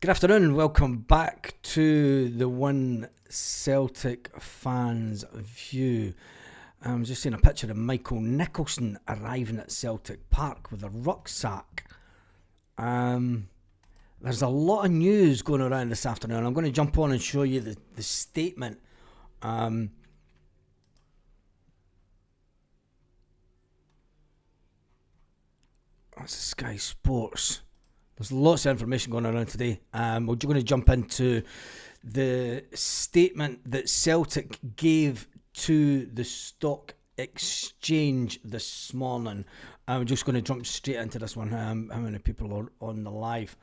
Good afternoon, welcome back to the One Celtic Fans View. I'm just seeing a picture of Michael Nicholson arriving at Celtic Park with a rucksack. There's a lot of news going around this afternoon. I'm going to jump on and show you the statement. That's Sky Sports. There's lots of information going around today. We're going to jump into the statement that Celtic gave to the stock exchange this morning. I'm just going to jump straight into this one. How many people are on the live?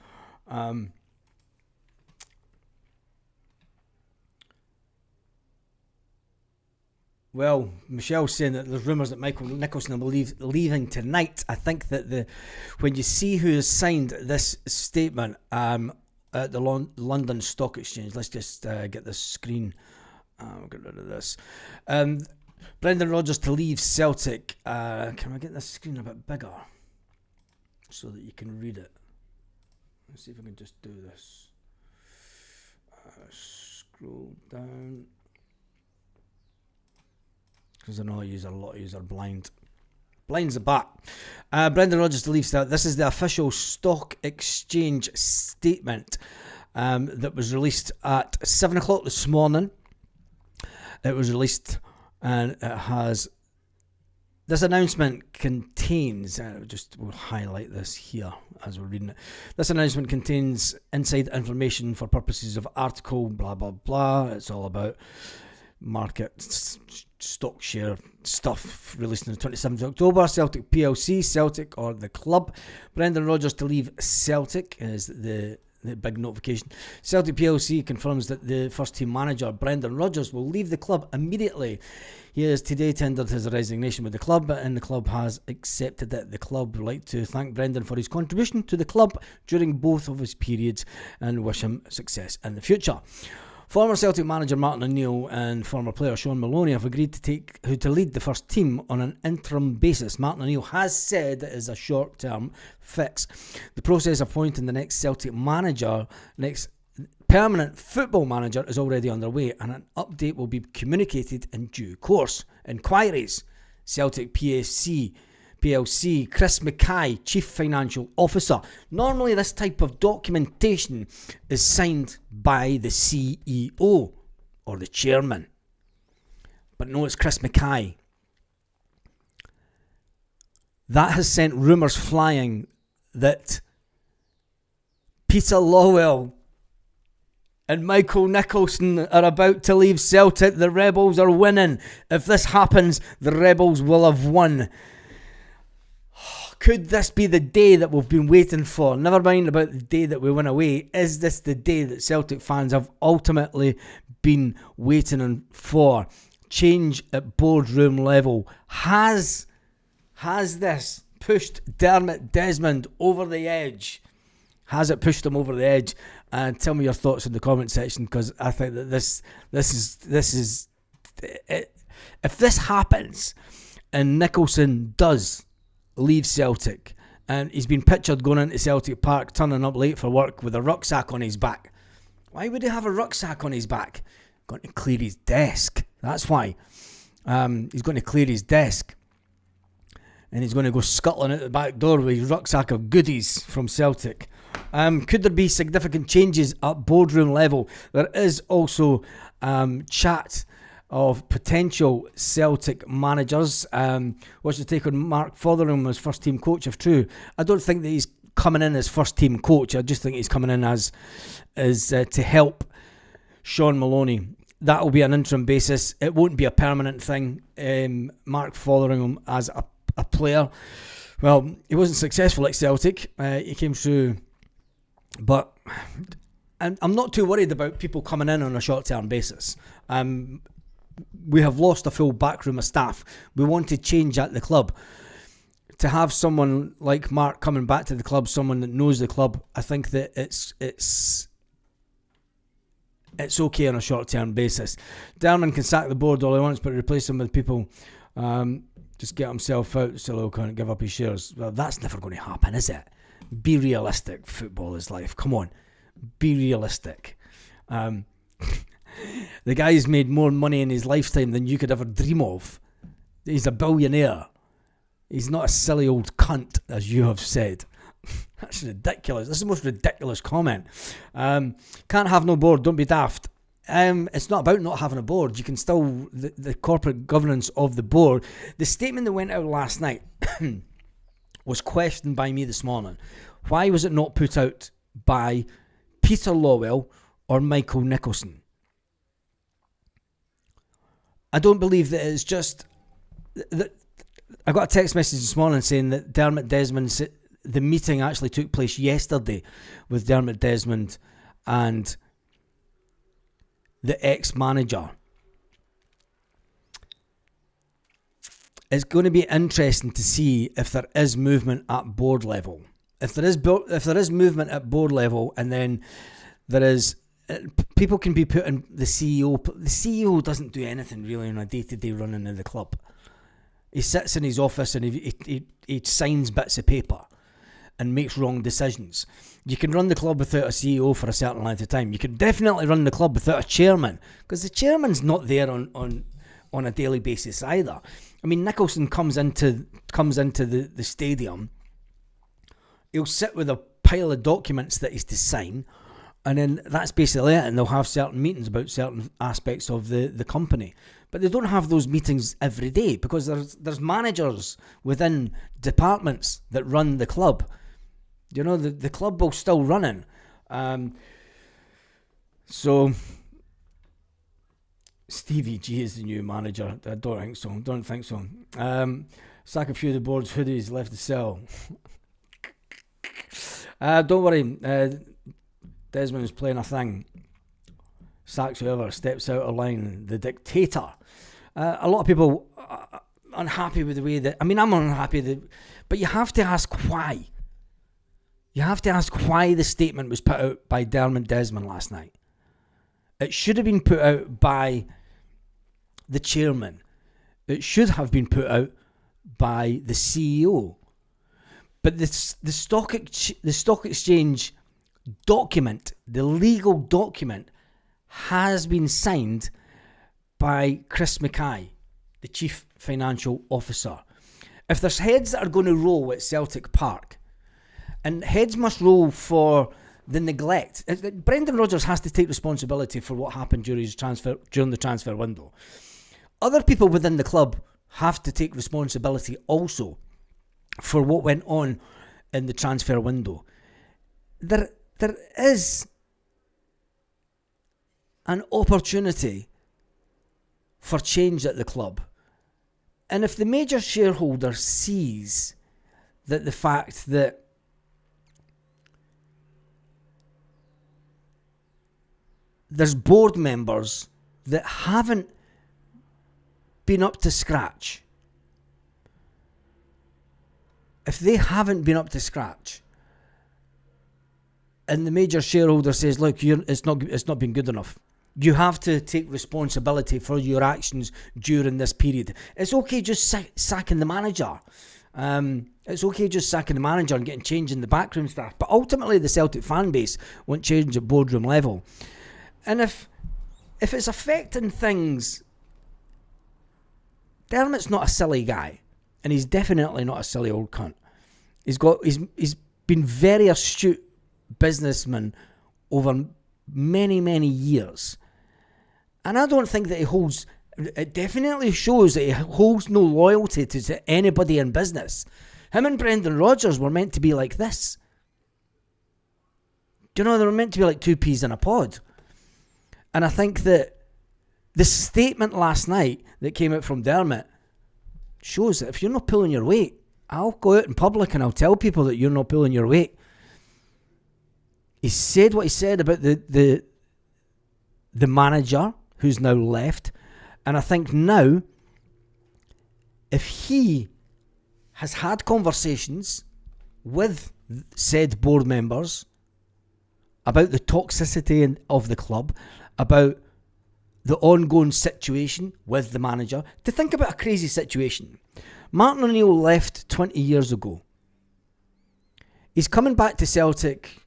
Well, Michelle's saying that there's rumours that Michael Nicholson will be leaving tonight. I think that when you see who has signed this statement at the London Stock Exchange, let's just get this screen. Get rid of this. Brendan Rodgers to leave Celtic. Can I get this screen a bit bigger so that you can read it? Let's see if I can just do this. Scroll down. Because I know a lot of you are blind. Blind's the bat. Brendan Rodgers to leave Celtic. This is the official stock exchange statement that was released at 7 o'clock this morning. It was released and it has... This announcement contains... we'll highlight this here as we're reading it. This announcement contains inside information for purposes of article, blah, blah, blah. It's all about market stock share stuff released on the 27th of October. Celtic PLC, Celtic or the club. Brendan Rodgers to leave Celtic is the big notification. Celtic PLC confirms that the first team manager Brendan Rodgers will leave the club immediately. He has today tendered his resignation with the club and the club has accepted it. The club would like to thank Brendan for his contribution to the club during both of his periods and wish him success in the future. Former Celtic manager Martin O'Neill and former player Sean Maloney have agreed to lead the first team on an interim basis. Martin O'Neill has said it is a short-term fix. The process of appointing the next Celtic manager, next permanent football manager, is already underway, and an update will be communicated in due course. Inquiries: Celtic PLC, Chris Mackay, Chief Financial Officer. Normally this type of documentation is signed by the CEO or the chairman. But no, it's Chris Mackay. That has sent rumours flying that Peter Lawwell and Michael Nicholson are about to leave Celtic. The Rebels are winning. If this happens, the Rebels will have won. Could this be the day that we've been waiting for? Never mind about the day that we went away. Is this the day that Celtic fans have ultimately been waiting for? Change at boardroom level. Has this pushed Dermot Desmond over the edge? Has it pushed him over the edge? And tell me your thoughts in the comment section, because I think that this is it. If this happens and Nicholson does leave Celtic and he's been pictured going into Celtic Park turning up late for work with a rucksack on his back. Why would he have a rucksack on his back? Going to clear his desk. That's why. He's going to clear his desk and he's going to go scuttling out the back door with his rucksack of goodies from Celtic. Could there be significant changes at boardroom level? There is also chat of potential Celtic managers. What's your take on Mark Fotheringham as first team coach if true? I don't think that he's coming in as first team coach. I just think he's coming in as to help Sean Maloney. That will be an interim basis. It won't be a permanent thing. Mark Fotheringham as a player, well, he wasn't successful at Celtic. He came through, but I'm not too worried about people coming in on a short-term basis. We have lost a full backroom of staff. We want to change at the club. To have someone like Mark coming back to the club, someone that knows the club, I think that it's okay on a short-term basis. Dermot can sack the board all he wants, but replace him with people. Just get himself out so he'll kind of give up his shares. Well, that's never going to happen, is it? Be realistic. Football is life. Come on. be realistic. The guy's made more money in his lifetime than you could ever dream of. He's a billionaire. He's not a silly old cunt, as you have said. That's ridiculous. That's the most ridiculous comment. Can't have no board, don't be daft. It's not about not having a board. You can still, the corporate governance of the board. The statement that went out last night was questioned by me this morning. Why was it not put out by Peter Lawwell or Michael Nicholson? I don't believe that it's just that. I got a text message this morning saying that Dermot Desmond, the meeting actually took place yesterday with Dermot Desmond and the ex-manager. It's going to be interesting to see if there is movement at board level. If there is movement at board level, and then there is, people can be put in the CEO. The CEO doesn't do anything really on a day-to-day running of the club. He sits in his office and he signs bits of paper and makes wrong decisions. You can run the club without a CEO for a certain length of time. You can definitely run the club without a chairman, because the chairman's not there on a daily basis either. I mean, Nicholson comes into the stadium. He'll sit with a pile of documents that he's to sign, and then that's basically it, and they'll have certain meetings about certain aspects of the company. But they don't have those meetings every day, because there's managers within departments that run the club. You know, the club will still running. So Stevie G is the new manager. I don't think so. Sack a few of the board's hoodies, left to sell. Don't worry. Desmond's playing a thing. Sacks whoever steps out of line. The dictator. A lot of people are unhappy with the way that... I mean, I'm unhappy, but you have to ask why. You have to ask why the statement was put out by Dermot Desmond last night. It should have been put out by the chairman. It should have been put out by the CEO. But the stock exchange document, the legal document, has been signed by Chris Mackay, the Chief Financial Officer. If there's heads that are going to roll at Celtic Park, and heads must roll for the neglect. Brendan Rodgers has to take responsibility for what happened during the transfer window. Other people within the club have to take responsibility also for what went on in the transfer window. There is an opportunity for change at the club. And if the major shareholder sees that the fact that there's board members that haven't been up to scratch, if they haven't been up to scratch, and the major shareholder says, look, it's not been good enough, you have to take responsibility for your actions during this period. It's okay just sacking the manager. It's okay just sacking the manager and getting change in the backroom staff. But ultimately, the Celtic fan base won't change at boardroom level. And if it's affecting things, Dermot's not a silly guy, and he's definitely not a silly old cunt. He's been very astute businessman over many, many years. And I don't think that he holds... It definitely shows that he holds no loyalty to anybody in business. Him and Brendan Rodgers were meant to be like this. Do you know, they were meant to be like two peas in a pod. And I think that the statement last night that came out from Dermot shows that if you're not pulling your weight, I'll go out in public and I'll tell people that you're not pulling your weight. He said what he said about the manager who's now left. And I think now, if he has had conversations with said board members about the toxicity of the club, about the ongoing situation with the manager, to think about a crazy situation. Martin O'Neill left 20 years ago. He's coming back to Celtic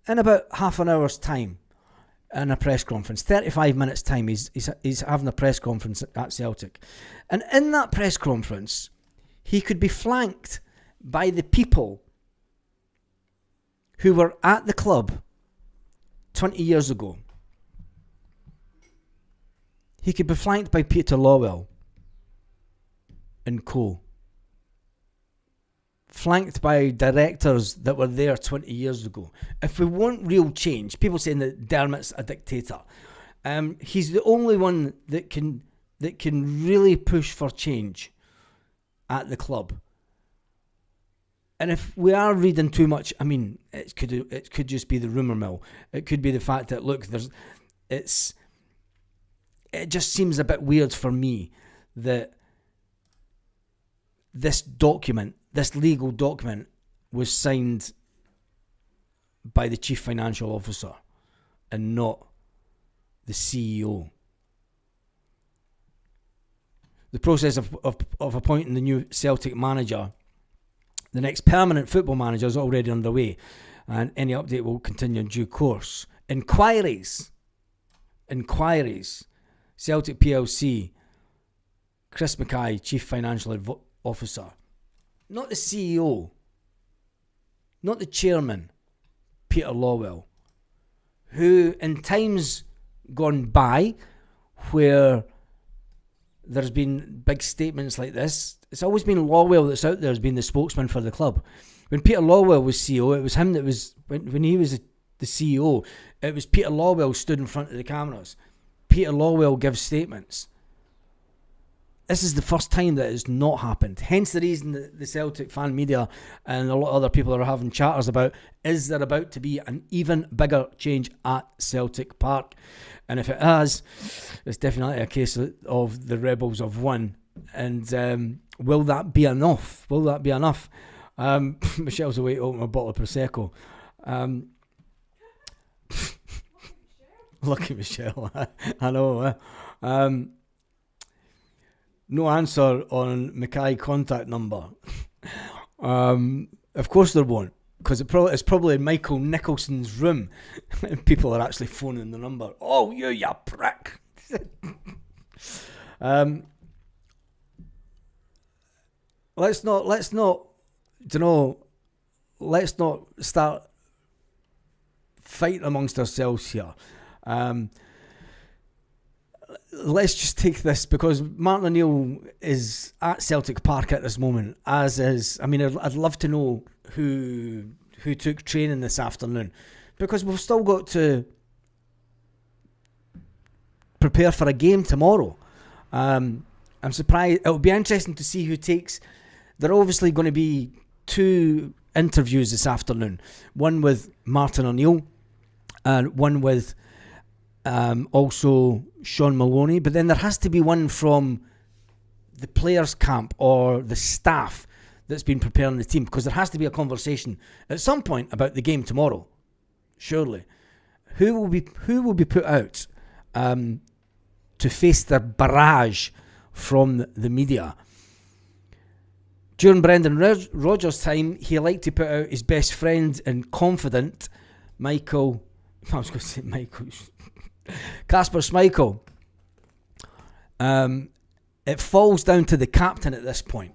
in about half an hour's time, in a press conference, 35 minutes time, he's having a press conference at Celtic. And in that press conference, he could be flanked by the people who were at the club 20 years ago. He could be flanked by Peter Lawwell and co. Flanked by directors that were there 20 years ago. If we want real change, people saying that Dermot's a dictator. He's the only one that can really push for change at the club. And if we are reading too much, I mean, it could just be the rumour mill. It could be the fact that, look, it just seems a bit weird for me that this legal document was signed by the chief financial officer and not the CEO. The process of appointing the new Celtic manager, the next permanent football manager, is already underway, and any update will continue in due course. Inquiries. Celtic PLC, Chris Mackay, Chief Financial Officer. Not the CEO. Not the chairman, Peter Lawwell, who in times gone by where there's been big statements like this, it's always been Lawwell that's out there as being the spokesman for the club. When Peter Lawwell was CEO, it was him that was, when he was the CEO, it was Peter Lawwell stood in front of the cameras. Peter Lawwell gives statements. This is the first time that it's not happened. Hence the reason that the Celtic fan media and a lot of other people are having chatters about, is there about to be an even bigger change at Celtic Park? And if it has, it's definitely a case of the Rebels have won. And will that be enough? Michelle's away to open a bottle of Prosecco. Lucky Michelle. I know. No answer on Mackay contact number. Of course there won't, because it's probably in Michael Nicholson's room. People are actually phoning the number. Oh, you prick. Let's not start fighting amongst ourselves here. Let's just take this, because Martin O'Neill is at Celtic Park at this moment, as is, I mean, I'd love to know who took training this afternoon, because we've still got to prepare for a game tomorrow. I'm surprised. It'll be interesting to see who takes. There are obviously going to be 2 interviews this afternoon, one with Martin O'Neill and one with also Sean Maloney, but then there has to be one from the players' camp or the staff that's been preparing the team, because there has to be a conversation at some point about the game tomorrow. Surely, who will be put out to face the barrage from the media? During Brendan Rodgers' time, he liked to put out his best friend and confidant, Michael. I was going to say Michael. Kasper Schmeichel. It falls down to the captain at this point.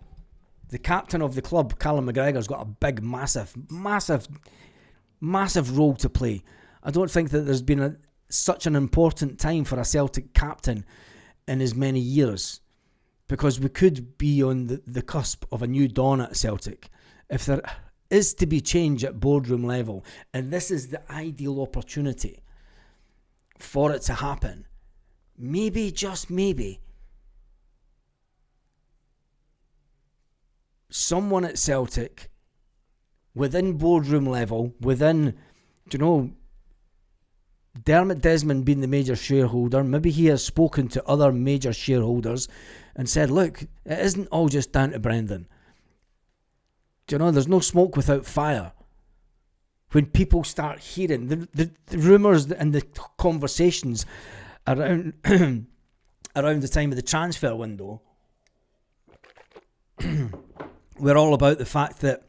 The captain of the club, Callum McGregor's got a big, massive role to play. I don't think that there's been such an important time for a Celtic captain in as many years, because we could be on the cusp of a new dawn at Celtic. If there is to be change at boardroom level, and this is the ideal opportunity for it to happen, maybe, just maybe, someone at Celtic, within boardroom level, within, Dermot Desmond being the major shareholder, maybe he has spoken to other major shareholders and said, look, it isn't all just down to Brendan. There's no smoke without fire. When people start hearing the rumours and the conversations around around the time of the transfer window, we're all about the fact that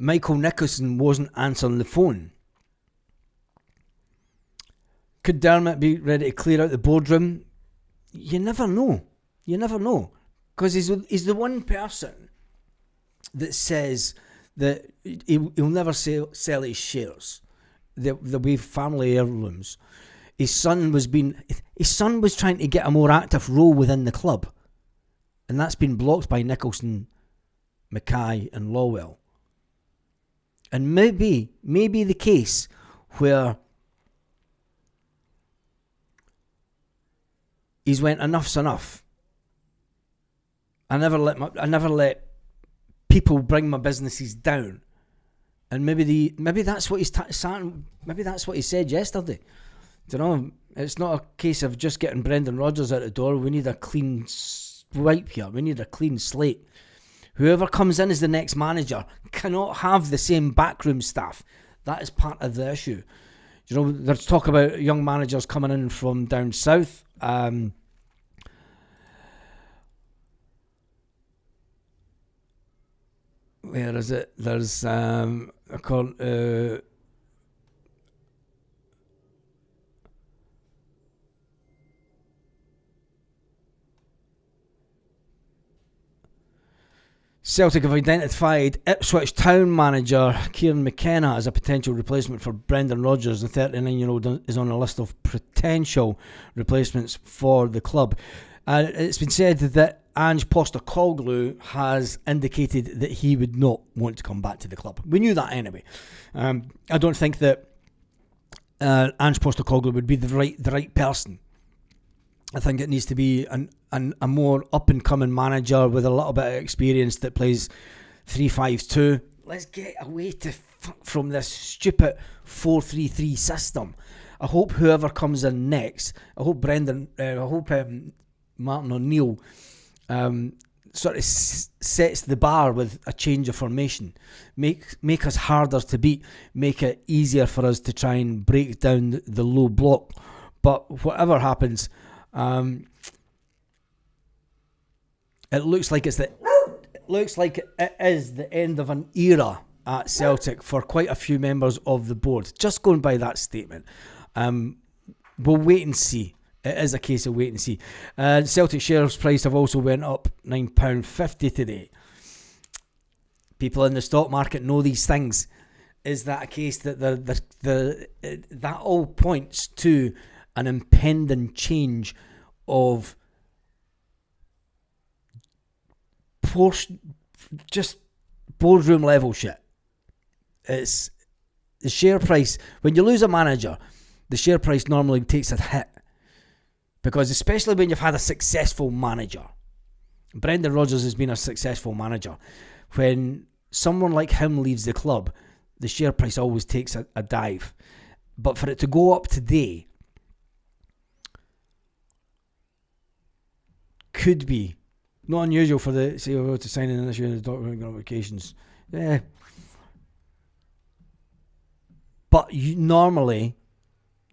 Michael Nicholson wasn't answering the phone. Could Dermot be ready to clear out the boardroom? You never know. You never know. Because he's the one person that says that he'll never sell his shares. There'll be family heirlooms. His son was trying to get a more active role within the club. And that's been blocked by Nicholson, Mackay and Lawwell. And maybe the case where he's went, enough's enough. I never let people bring my businesses down. And maybe that's what maybe that's what he said yesterday. Do you know, it's not a case of just getting Brendan Rodgers out the door. We need a clean swipe here. We need a clean slate. Whoever comes in as the next manager cannot have the same backroom staff. That is part of the issue. You know, there's talk about young managers coming in from down south. Where is it? There's Celtic have identified Ipswich Town manager Kieran McKenna as a potential replacement for Brendan Rodgers. The 39-year-old is on a list of potential replacements for the club. It's been said that Ange Postecoglou has indicated that he would not want to come back to the club. We knew that anyway. I don't think that Ange Postecoglou would be the right person. I think it needs to be a more up-and-coming manager with a little bit of experience that plays 3-5-2. Let's get away from this stupid 4-3-3 system. I hope whoever comes in next, I hope Martin O'Neill sort of sets the bar with a change of formation. Make us harder to beat. Make it easier for us to try and break down the low block. But whatever happens, it looks like it is the end of an era at Celtic for quite a few members of the board. Just going by that statement. We'll wait and see. It is a case of wait and see. Celtic shares price have also went up £9.50 today. People in the stock market know these things. Is that a case that that all points to an impending change of just boardroom level shit? It's the share price. When you lose a manager, the share price normally takes a hit. Because especially when you've had a successful manager. Brendan Rodgers has been a successful manager. When someone like him leaves the club, the share price always takes a dive. But for it to go up today could be not unusual for the CEO to sign an issue in the document notifications. Yeah. But normally,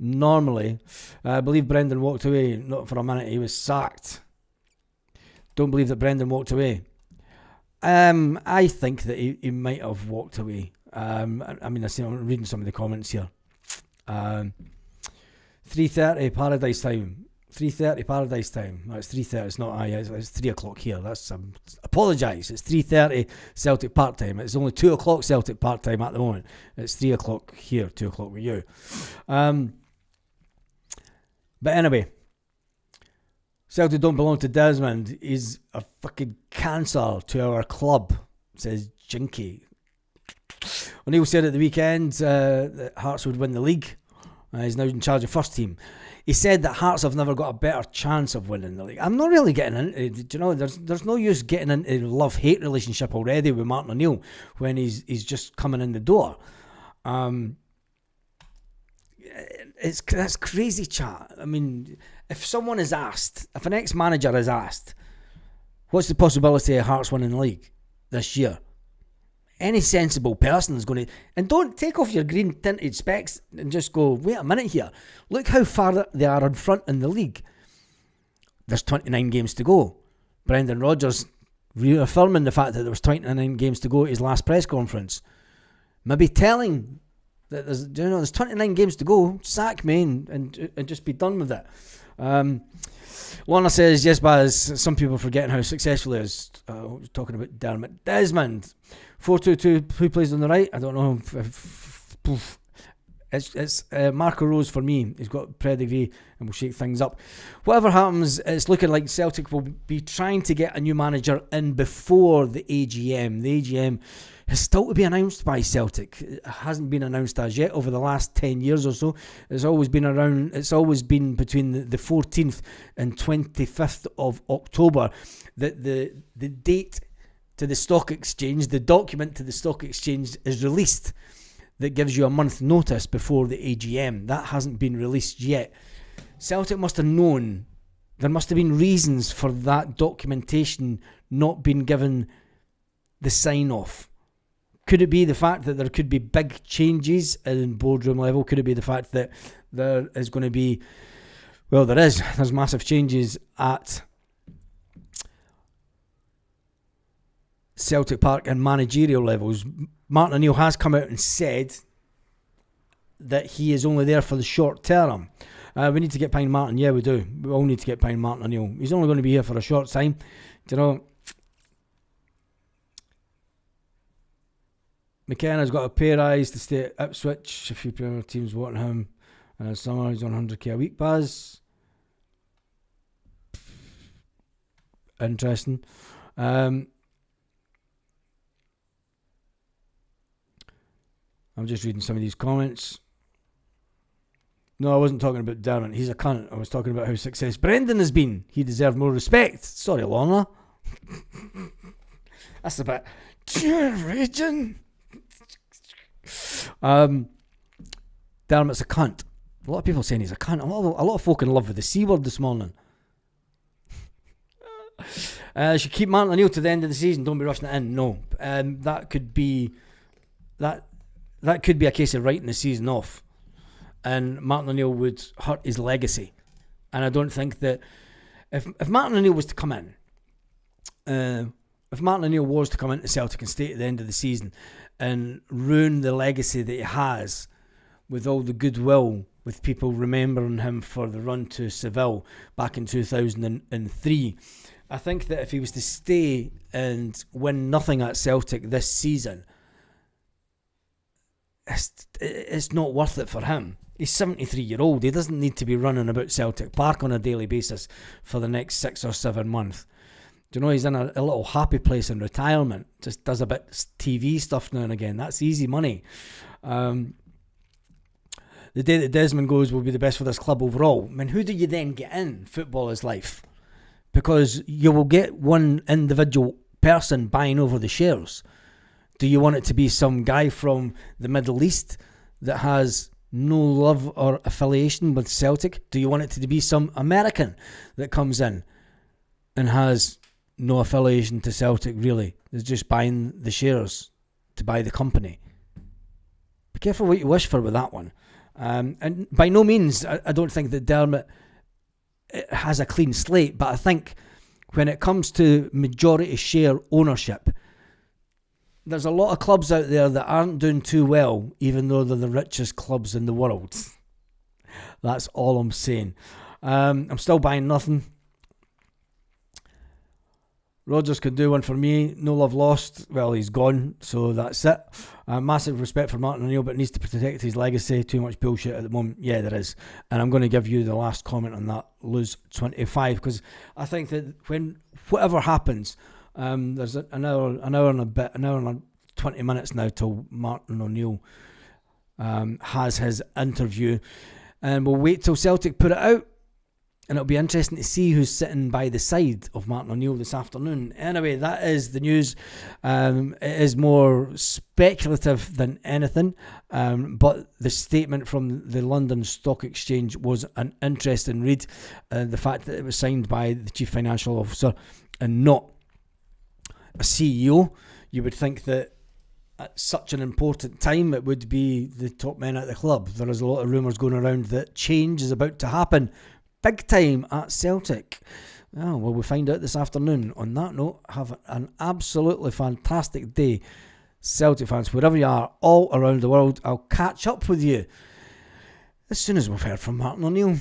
I believe Brendan walked away. Not for a minute, he was sacked. Don't believe that Brendan walked away. I think that he might have walked away. I'm reading some of the comments here. 3:30 Paradise Time. 3:30 Paradise Time. No, it's 3:30. It's not. It's 3 o'clock here. That's apologise. It's 3:30 Celtic Park Time. It's only 2 o'clock Celtic Park Time at the moment. It's 3 o'clock here. 2 o'clock with you. But anyway, Celtic don't belong to Desmond. He's a fucking cancer to our club, says Jinky. O'Neill said at the weekend that Hearts would win the league. He's now in charge of first team. He said that Hearts have never got a better chance of winning the league. I'm not really getting into it. You know, there's no use getting into a love-hate relationship already with Martin O'Neill when he's just coming in the door. That's crazy chat. I mean, if an ex-manager is asked, what's the possibility of Hearts winning the league this year? Any sensible person is going to... And don't take off your green tinted specs and just go, wait a minute here. Look how far they are in front in the league. There's 29 games to go. Brendan Rodgers reaffirming the fact that there was 29 games to go at his last press conference. Maybe telling that there's 29 games to go, sack me and just be done with it. Lorna says, yes, Baz, some people are forgetting how successful he is. Talking about Dermot Desmond. 4-2-2, who plays on the right? I don't know. It's Marco Rose for me. He's got pedigree and will shake things up. Whatever happens, it's looking like Celtic will be trying to get a new manager in before the AGM. The AGM is still to be announced by Celtic. It hasn't been announced as yet. Over the last 10 years or so, it's always been between the 14th and 25th of October that the date to the stock exchange, the document to the stock exchange is released that gives you a month notice before the AGM. That hasn't been released yet. Celtic must have known. There must have been reasons for that documentation not being given the sign-off. Could it be the fact that there could be big changes in boardroom level? Could it be the fact that there is going to be... Well, there's massive changes at Celtic Park and managerial levels. Martin O'Neill has come out and said that he is only there for the short term. We need to get behind Martin. Yeah, we do. We all need to get behind Martin O'Neill. He's only going to be here for a short time. Do you know, McKenna's got a pay rise to stay at Ipswich. A few Premier teams wanting him. Summer, he's on 100k a week, Baz. Interesting. I'm just reading some of these comments. No, I wasn't talking about Dermot. He's a cunt. I was talking about how success Brendan has been. He deserved more respect. Sorry, Lorna. That's a bit raging. Dermot's a cunt. A lot of people saying he's a cunt. A lot of folk in love with the C word this morning. Should keep Martin O'Neill to the end of the season. Don't be rushing it in. No, that could be a case of writing the season off, and Martin O'Neill would hurt his legacy. And I don't think that if Martin O'Neill was to come in, if Martin O'Neill was to come into Celtic and stay at the end of the season and ruin the legacy that he has with all the goodwill, with people remembering him for the run to Seville back in 2003, I think that if he was to stay and win nothing at Celtic this season, it's not worth it for him. He's 73-year-old. He doesn't need to be running about Celtic Park on a daily basis for the next 6 or 7 months. Do you know, he's in a little happy place in retirement. Just does a bit of TV stuff now and again. That's easy money. The day that Desmond goes will be the best for this club overall. I mean, who do you then get in? Football is life. Because you will get one individual person buying over the shares. Do you want it to be some guy from the Middle East that has no love or affiliation with Celtic? Do you want it to be some American that comes in and has no affiliation to Celtic, really? Is just buying the shares to buy the company. Be careful what you wish for with that one. And by no means, I don't think that Dermot has a clean slate, but I think when it comes to majority share ownership, there's a lot of clubs out there that aren't doing too well, even though they're the richest clubs in the world. That's all I'm saying. I'm still buying nothing. Rodgers could do one for me. No love lost. Well, he's gone, so that's it. Massive respect for Martin O'Neill, but needs to protect his legacy. Too much bullshit at the moment. Yeah, there is. And I'm going to give you the last comment on that. Lose 25, because I think that when whatever happens, there's an hour and 20 minutes now till Martin O'Neill has his interview, and we'll wait till Celtic put it out. And it'll be interesting to see who's sitting by the side of Martin O'Neill this afternoon. Anyway, that is the news. It is more speculative than anything. But the statement from the London Stock Exchange was an interesting read. The fact that it was signed by the Chief Financial Officer and not a CEO. You would think that at such an important time it would be the top men at the club. There is a lot of rumours going around that change is about to happen big time at Celtic. Oh, well, we'll find out this afternoon. On that note, have an absolutely fantastic day. Celtic fans, wherever you are, all around the world. I'll catch up with you as soon as we've heard from Martin O'Neill.